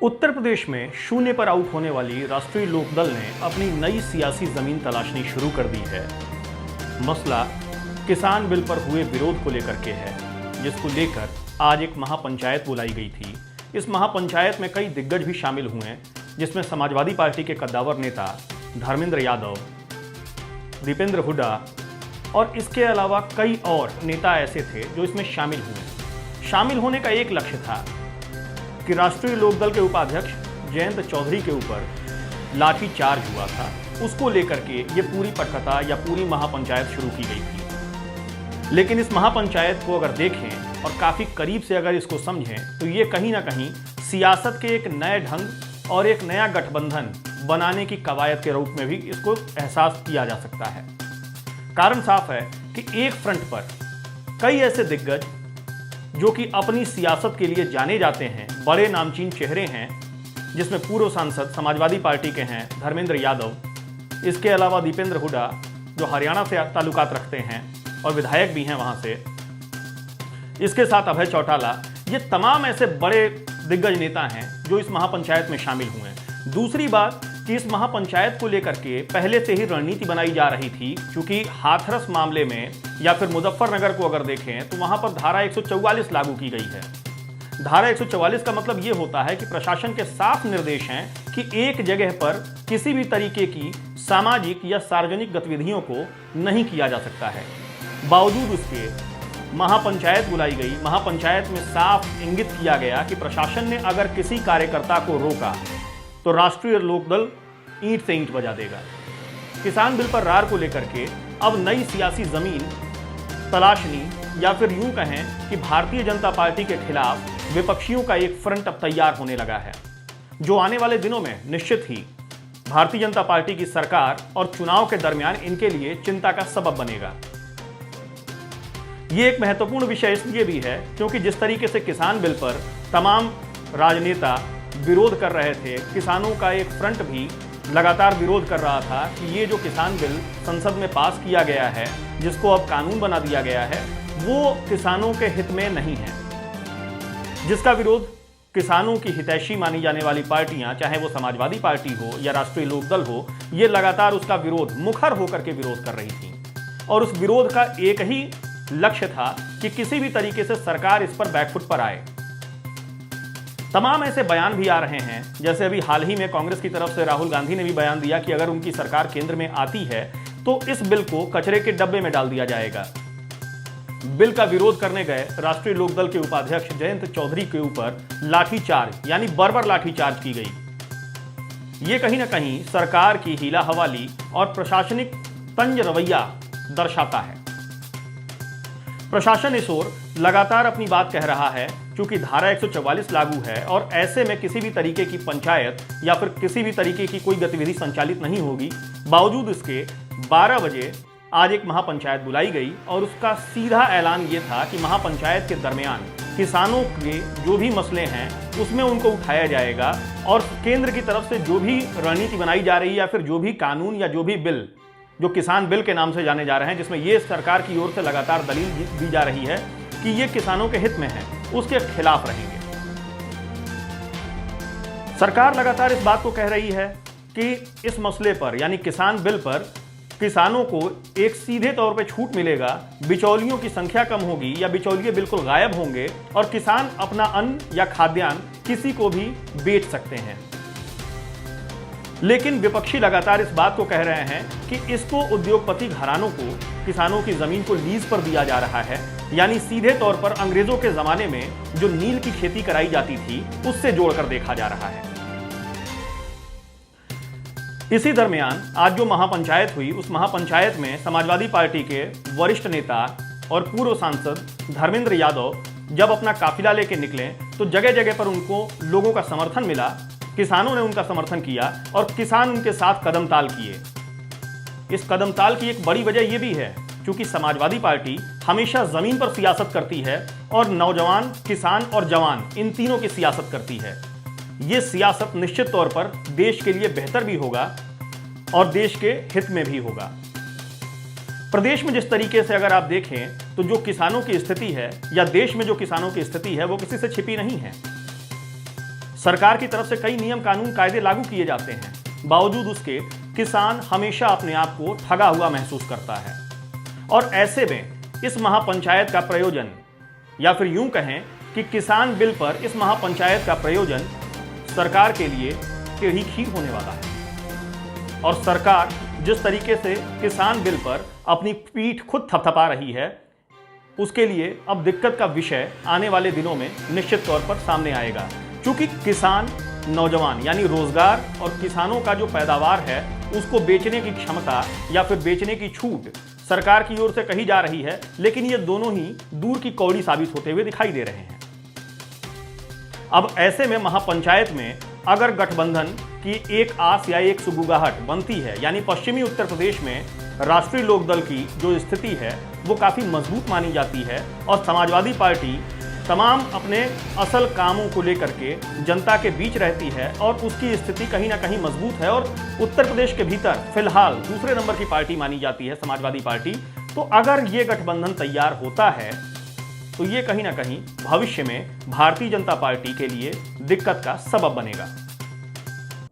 उत्तर प्रदेश में शून्य पर आउट होने वाली राष्ट्रीय लोकदल ने अपनी नई सियासी जमीन तलाशनी शुरू कर दी है। मसला किसान बिल पर हुए विरोध को लेकर के है, जिसको लेकर आज एक महापंचायत बुलाई गई थी। इस महापंचायत में कई दिग्गज भी शामिल हुए, जिसमें समाजवादी पार्टी के कद्दावर नेता धर्मेंद्र यादव, दीपेंद्र हुड्डा और इसके अलावा कई और नेता ऐसे थे जो इसमें शामिल हुए। शामिल होने का एक लक्ष्य था कि राष्ट्रीय लोकदल के उपाध्यक्ष जयंत चौधरी के ऊपर लाठी चार्ज हुआ था, उसको लेकर के ये पूरी पटकथा या पूरी महापंचायत शुरू की गई थी। लेकिन इस महापंचायत को अगर देखें और काफ़ी करीब से अगर इसको समझें तो ये कहीं ना कहीं सियासत के एक नए ढंग और एक नया गठबंधन बनाने की कवायद के रूप में भी इसको एहसास किया जा सकता है। कारण साफ है कि एक फ्रंट पर कई ऐसे दिग्गज जो कि अपनी सियासत के लिए जाने जाते हैं, बड़े नामचीन चेहरे हैं, जिसमें पूर्व सांसद समाजवादी पार्टी के हैं धर्मेंद्र यादव, इसके अलावा दीपेंद्र हुड्डा जो हरियाणा से ताल्लुकात रखते हैं और विधायक भी हैं वहां से, इसके साथ अभय चौटाला, ये तमाम ऐसे बड़े दिग्गज नेता हैं जो इस महापंचायत में शामिल हुए हैं। दूसरी बात कि इस महापंचायत को लेकर के पहले से ही रणनीति बनाई जा रही थी, क्योंकि हाथरस मामले में या फिर मुजफ्फरनगर को अगर देखें तो वहां पर धारा 144 लागू की गई है। धारा 144 का मतलब यह होता है कि प्रशासन के साफ निर्देश हैं कि एक जगह पर किसी भी तरीके की सामाजिक या सार्वजनिक गतिविधियों को नहीं किया जा सकता है। बावजूद उसके महापंचायत बुलाई गई। महापंचायत में साफ इंगित किया गया कि प्रशासन ने अगर किसी कार्यकर्ता को रोका तो राष्ट्रीय लोकदल ईंट से ईंट बजा देगा। किसान बिल पर रार को लेकर के अब नई सियासी जमीन तलाशनी या फिर यूं कहें कि भारतीय जनता पार्टी के खिलाफ विपक्षियों का एक फ्रंट अब तैयार होने लगा है, जो आने वाले दिनों में निश्चित ही भारतीय जनता पार्टी की सरकार और चुनाव के दरमियान इनके लिए चिंता का सबब बनेगा। यह एक महत्वपूर्ण विषय इसलिए भी है क्योंकि जिस तरीके से किसान बिल पर तमाम राजनेता विरोध कर रहे थे, किसानों का एक फ्रंट भी लगातार विरोध कर रहा था कि ये जो किसान बिल संसद में पास किया गया है, जिसको अब कानून बना दिया गया है, वो किसानों के हित में नहीं है। जिसका विरोध किसानों की हितैषी मानी जाने वाली पार्टियां, चाहे वो समाजवादी पार्टी हो या राष्ट्रीय लोकदल हो, ये लगातार उसका विरोध मुखर होकर के विरोध कर रही थी। और उस विरोध का एक ही लक्ष्य था कि किसी भी तरीके से सरकार इस पर बैकफुट पर आए। तमाम ऐसे बयान भी आ रहे हैं, जैसे अभी हाल ही में कांग्रेस की तरफ से राहुल गांधी ने भी बयान दिया कि अगर उनकी सरकार केंद्र में आती है तो इस बिल को कचरे के डब्बे में डाल दिया जाएगा। बिल का विरोध करने गए राष्ट्रीय लोकदल के उपाध्यक्ष जयंत चौधरी के ऊपर लाठीचार्ज यानी बर्बर लाठीचार्ज की गई। ये कहीं ना कहीं सरकार की हीला हवाली और प्रशासनिक तंज रवैया दर्शाता है। प्रशासन इस ओर लगातार अपनी बात कह रहा है क्योंकि धारा 144 लागू है और ऐसे में किसी भी तरीके की पंचायत या फिर किसी भी तरीके की कोई गतिविधि संचालित नहीं होगी। बावजूद इसके 12 बजे आज एक महापंचायत बुलाई गई और उसका सीधा ऐलान ये था कि महापंचायत के दरमियान किसानों के जो भी मसले हैं उसमें उनको उठाया जाएगा और केंद्र की तरफ से जो भी रणनीति बनाई जा रही है या फिर जो भी कानून या जो भी बिल जो किसान बिल के नाम से जाने जा रहे हैं, जिसमें ये सरकार की ओर से लगातार दलील दी जा रही है कि ये किसानों के हित में है, उसके खिलाफ रहेंगे। सरकार लगातार इस बात को कह रही है कि इस मसले पर यानी किसान बिल पर किसानों को एक सीधे तौर पर छूट मिलेगा, बिचौलियों की संख्या कम होगी या बिचौलिए बिल्कुल गायब होंगे और किसान अपना अन्न या खाद्यान्न किसी को भी बेच सकते हैं। लेकिन विपक्षी लगातार इस बात को कह रहे हैं कि इसको उद्योगपति घरानों को किसानों की जमीन को लीज पर दिया जा रहा है, यानी सीधे तौर पर अंग्रेजों के जमाने में जो नील की खेती कराई जाती थी उससे जोड़कर देखा जा रहा है। इसी दरमियान आज जो महापंचायत हुई, उस महापंचायत में समाजवादी पार्टी के वरिष्ठ नेता और पूर्व सांसद धर्मेंद्र यादव जब अपना काफिला लेके निकले तो जगह जगह पर उनको लोगों का समर्थन मिला, किसानों ने उनका समर्थन किया और किसान उनके साथ कदमताल किए। इस कदमताल की एक बड़ी वजह यह भी है क्योंकि समाजवादी पार्टी हमेशा जमीन पर सियासत करती है और नौजवान, किसान और जवान इन तीनों की सियासत करती है। यह सियासत निश्चित तौर पर देश के लिए बेहतर भी होगा और देश के हित में भी होगा। प्रदेश में जिस तरीके से अगर आप देखें तो जो किसानों की स्थिति है या देश में जो किसानों की स्थिति है वो किसी से छिपी नहीं है। सरकार की तरफ से कई नियम कानून कायदे लागू किए जाते हैं, बावजूद उसके किसान हमेशा अपने आप को ठगा हुआ महसूस करता है। और ऐसे में इस महापंचायत का प्रयोजन, या फिर यूं कहें कि किसान बिल पर इस महापंचायत का प्रयोजन सरकार के लिए टेढ़ी खीर होने वाला है। और सरकार जिस तरीके से किसान बिल पर अपनी पीठ खुद थपथपा रही है, उसके लिए अब दिक्कत का विषय आने वाले दिनों में निश्चित तौर पर सामने आएगा। क्योंकि किसान नौजवान यानी रोजगार और किसानों का जो पैदावार है उसको बेचने की क्षमता या फिर बेचने की छूट सरकार की ओर से कही जा रही है, लेकिन ये दोनों ही दूर की कौड़ी साबित होते हुए दिखाई दे रहे हैं। अब ऐसे में महापंचायत में अगर गठबंधन की एक आस या एक सुगुगाहट बनती है, यानी पश्चिमी उत्तर प्रदेश में राष्ट्रीय लोकदल की जो स्थिति है वो काफी मजबूत मानी जाती है और समाजवादी पार्टी तमाम अपने असल कामों को लेकर के जनता के बीच रहती है और उसकी स्थिति कहीं ना कहीं मजबूत है और उत्तर प्रदेश के भीतर फिलहाल दूसरे नंबर की पार्टी मानी जाती है समाजवादी पार्टी। तो अगर ये गठबंधन तैयार होता है तो ये कहीं ना कहीं भविष्य में भारतीय जनता पार्टी के लिए दिक्कत का सबब बनेगा।